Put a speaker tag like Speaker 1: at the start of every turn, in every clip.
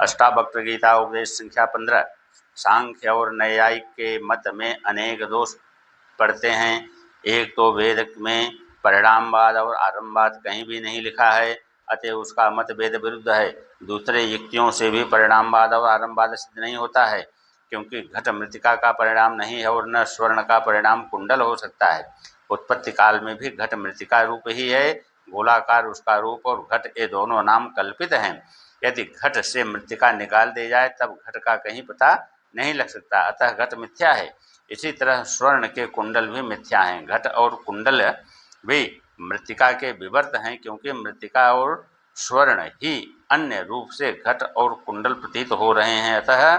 Speaker 1: अष्टावक्र गीता उपदेश संख्या 15। सांख्य और न्यायिक के मत में अनेक दोष पढ़ते हैं। एक तो वेद में परिणामवाद और आरंभवाद कहीं भी नहीं लिखा है, अतः उसका मत वेद विरुद्ध है। दूसरे युक्तियों से भी परिणामवाद और आरंभवाद सिद्ध नहीं होता है, क्योंकि घट मृतिका का परिणाम नहीं है और न स्वर्ण का परिणाम कुंडल हो सकता है। उत्पत्ति काल में भी घट मृतिका रूप ही है, गोलाकार उसका रूप और घट ये दोनों नाम कल्पित हैं। यदि घट से मृतिका निकाल दी जाए तब घट का कहीं पता नहीं लग सकता, अतः घट मिथ्या है। इसी तरह स्वर्ण के कुंडल भी मिथ्या हैं। घट और कुंडल भी मृतिका के विवर्त हैं, क्योंकि मृतिका और स्वर्ण ही अन्य रूप से घट और कुंडल प्रतीत हो रहे हैं, अतः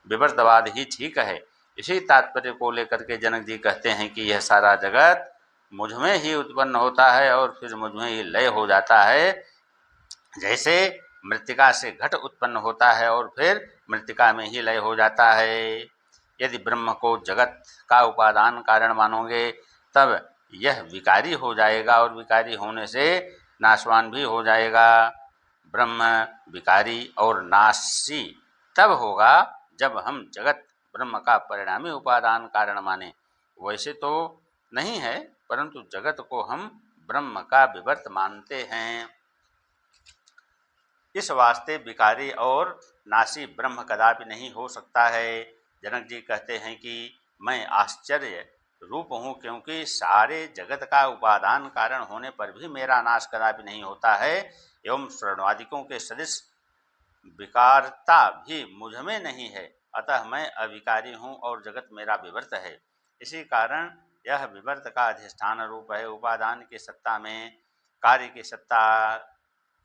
Speaker 1: विवर्तवाद ही ठीक है। इसी तात्पर्य को लेकर के जनक जी कहते हैं कि यह सारा जगत मुझ में ही उत्पन्न होता है और फिर मुझ में ही लय हो जाता है। जैसे मृतिका से घट उत्पन्न होता है और फिर मृतिका में ही लय हो जाता है। यदि ब्रह्म को जगत का उपादान कारण मानोगे तब यह विकारी हो जाएगा और विकारी होने से नाशवान भी हो जाएगा। ब्रह्म विकारी और नाशी तब होगा जब हम जगत ब्रह्म का परिणामी उपादान कारण माने। वैसे तो नहीं है, परंतु जगत को हम ब्रह्म का विवर्त मानते हैं। इस वास्ते विकारी और नाशी ब्रह्म कदापि नहीं हो सकता है। जनक जी कहते हैं कि मैं आश्चर्य रूप हूँ, क्योंकि सारे जगत का उपादान कारण होने पर भी मेरा नाश कदापि नहीं होता है, एवं स्वर्णवादिकों के सदृश विकारता भी मुझ में नहीं है, अतः मैं अविकारी हूँ और जगत मेरा विवर्त है। इसी कारण यह विवर्त का अधिष्ठान रूप है। उपादान की सत्ता में कार्य की सत्ता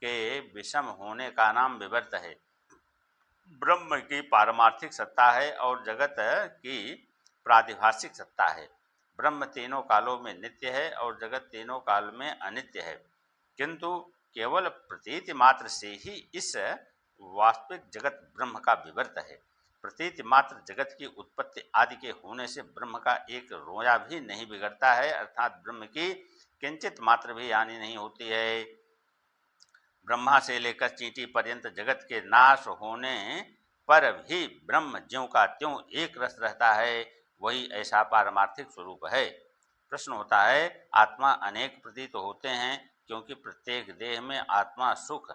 Speaker 1: के विषम होने का नाम विवर्त है। ब्रह्म की पारमार्थिक सत्ता है और जगत की प्रातिभाषिक सत्ता है। ब्रह्म तीनों कालों में नित्य है और जगत तीनों काल में अनित्य है, किंतु केवल प्रतीति मात्र से ही इस वास्तविक जगत ब्रह्म का विवर्त है। प्रतीति मात्र जगत की उत्पत्ति आदि के होने से ब्रह्म का एक रोया भी नहीं बिगड़ता है, अर्थात ब्रह्म की किंचित मात्र भी हानि नहीं होती है। ब्रह्मा से लेकर चींटी पर्यंत जगत के नाश होने पर भी ब्रह्म ज्यों का त्यों एक रस रहता है, वही ऐसा पारमार्थिक स्वरूप है। प्रश्न होता है, आत्मा अनेक प्रतीत होते हैं, क्योंकि प्रत्येक देह में आत्मा सुख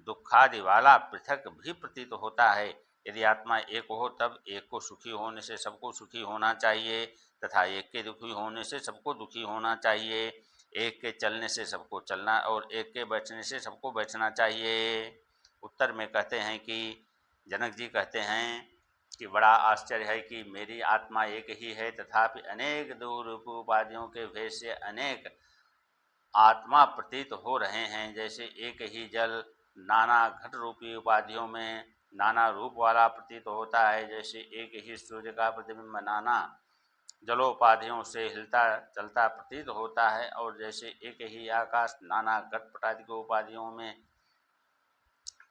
Speaker 1: दुखादि वाला पृथक भी प्रतीत होता है। यदि आत्मा एक हो तब एक को सुखी होने से सबको सुखी होना चाहिए, तथा एक के दुखी होने से सबको दुखी होना चाहिए। एक के चलने से सबको चलना और एक के बैठने से सबको बैठना चाहिए। उत्तर में कहते हैं कि जनक जी कहते हैं कि बड़ा आश्चर्य है कि मेरी आत्मा एक ही है, तथापि अनेक दूर उपाधियों के भेद से अनेक आत्मा प्रतीत हो रहे हैं। जैसे एक ही जल नाना घट रूपी उपाधियों में नाना रूप वाला प्रतीत होता है, जैसे एक ही सूर्य का प्रतिबिंब नाना जलोपाधियों से हिलता चलता प्रतीत होता है, और जैसे एक ही आकाश नाना घटपट आदि के उपाधियों में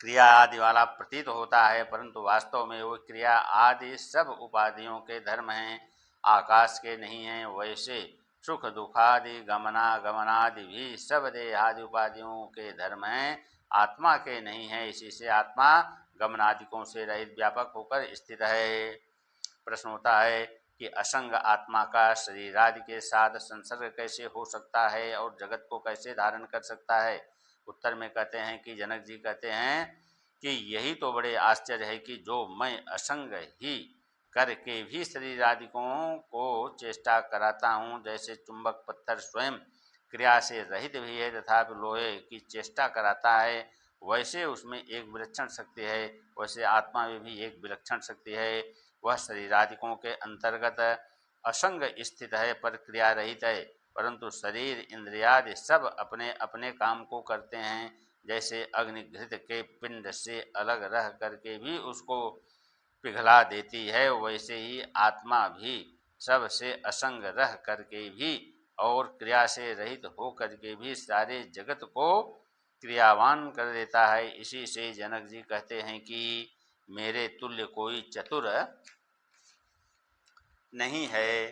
Speaker 1: क्रिया आदि वाला प्रतीत होता है, परंतु वास्तव में वो क्रिया आदि सब उपाधियों के धर्म हैं, आकाश के नहीं हैं। वैसे सुख दुखादि गमनादि भी सब देहादि उपाधियों के धर्म हैं, आत्मा के नहीं है। इसी से आत्मा गमनादिकों से रहित व्यापक होकर स्थित है। प्रश्न होता है कि असंग आत्मा का शरीर आदि के साथ संसर्ग कैसे हो सकता है और जगत को कैसे धारण कर सकता है। उत्तर में कहते हैं कि जनक जी कहते हैं कि यही तो बड़े आश्चर्य है कि जो मैं असंग ही करके भी शरीर आदिकों को चेष्टा कराता हूँ, जैसे चुंबक पत्थर स्वयं क्रिया से रहित भी है तथापि लोहे की चेष्टा कराता है, वैसे उसमें एक विलक्षण शक्ति है, वैसे आत्मा में भी एक विलक्षण शक्ति है। वह शरीरादिकों के अंतर्गत असंग स्थित है पर क्रिया रहित है, परंतु शरीर इंद्रियादि सब अपने अपने काम को करते हैं। जैसे अग्निघृत के पिंड से अलग रह करके भी उसको पिघला देती है, वैसे ही आत्मा भी सब से असंग रह करके भी और क्रिया से रहित हो करके भी सारे जगत को क्रियावान कर देता है। इसी से जनक जी कहते हैं कि मेरे तुल्य कोई चतुर नहीं है।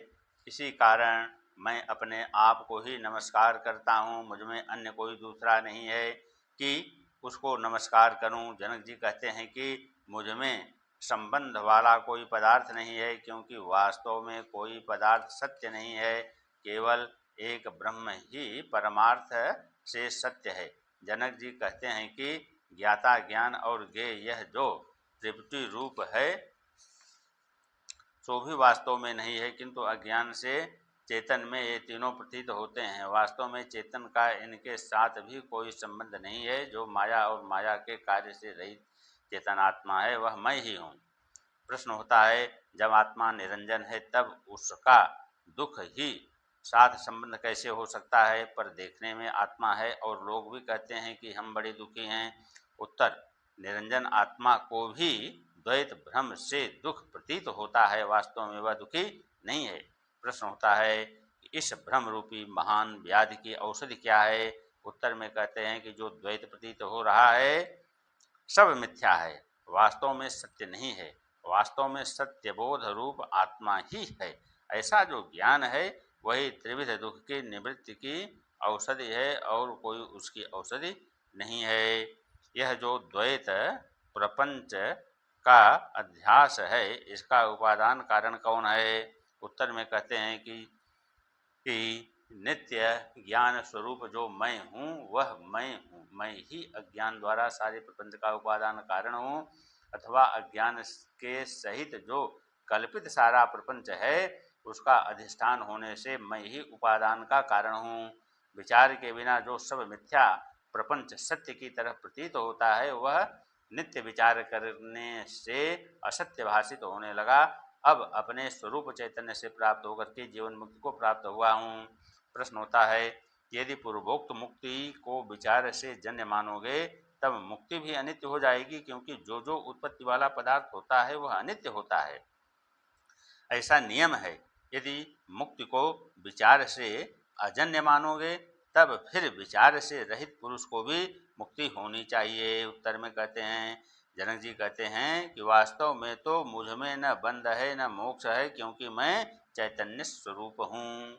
Speaker 1: इसी कारण मैं अपने आप को ही नमस्कार करता हूँ, मुझ में अन्य कोई दूसरा नहीं है कि उसको नमस्कार करूँ। जनक जी कहते हैं कि मुझ में संबंध वाला कोई पदार्थ नहीं है, क्योंकि वास्तव में कोई पदार्थ सत्य नहीं है, केवल एक ब्रह्म ही परमार्थ से सत्य है। जनक जी कहते हैं कि ज्ञाता ज्ञान और ज्ञेय यह जो त्रिपुटी रूप है सो भी वास्तव में नहीं है, किंतु अज्ञान से चेतन में ये तीनों प्रतीत होते हैं। वास्तव में चेतन का इनके साथ भी कोई संबंध नहीं है। जो माया और माया के कार्य से रहित चेतन आत्मा है वह मैं ही हूँ। प्रश्न होता है, जब आत्मा निरंजन है तब उसका दुख ही साथ संबंध कैसे हो सकता है? पर देखने में आत्मा है और लोग भी कहते हैं कि हम बड़े दुखी हैं। उत्तर, निरंजन आत्मा को भी द्वैत भ्रम से दुख प्रतीत होता है, वास्तव में वह दुखी नहीं है। प्रश्न होता है कि इस भ्रम रूपी महान व्याधि की औषधि क्या है? उत्तर में कहते हैं कि जो द्वैत प्रतीत हो रहा है सब मिथ्या है, वास्तव में सत्य नहीं है। वास्तव में सत्यबोध रूप आत्मा ही है। ऐसा जो ज्ञान है वही त्रिविध दुख की निवृत्ति की औषधि है और कोई उसकी औषधि नहीं है। यह जो द्वैत प्रपंच का अध्यास है इसका उपादान कारण कौन है? उत्तर में कहते हैं कि नित्य ज्ञान स्वरूप जो मैं हूँ वह मैं हूँ। मैं ही अज्ञान द्वारा सारे प्रपंच का उपादान कारण हूँ, अथवा अज्ञान के सहित जो कल्पित सारा प्रपंच है उसका अधिष्ठान होने से मैं ही उपादान का कारण हूँ। विचार के बिना जो सब मिथ्या प्रपंच सत्य की तरह प्रतीत होता है वह नित्य विचार करने से असत्य भाषित होने लगा। अब अपने स्वरूप चैतन्य से प्राप्त होकर के जीवन मुक्ति को प्राप्त हुआ हूँ। प्रश्न होता है, यदि पूर्वोक्त मुक्ति को विचार से जन्य मानोगे तब मुक्ति भी अनित्य हो जाएगी, क्योंकि जो जो उत्पत्ति वाला पदार्थ होता है वह अनित्य होता है, ऐसा नियम है। यदि मुक्ति को विचार से अजन्य मानोगे तब फिर विचार से रहित पुरुष को भी मुक्ति होनी चाहिए। उत्तर में कहते हैं, जनक जी कहते हैं कि वास्तव में तो मुझ में न बंध है न मोक्ष है, क्योंकि मैं चैतन्य स्वरूप हूँ।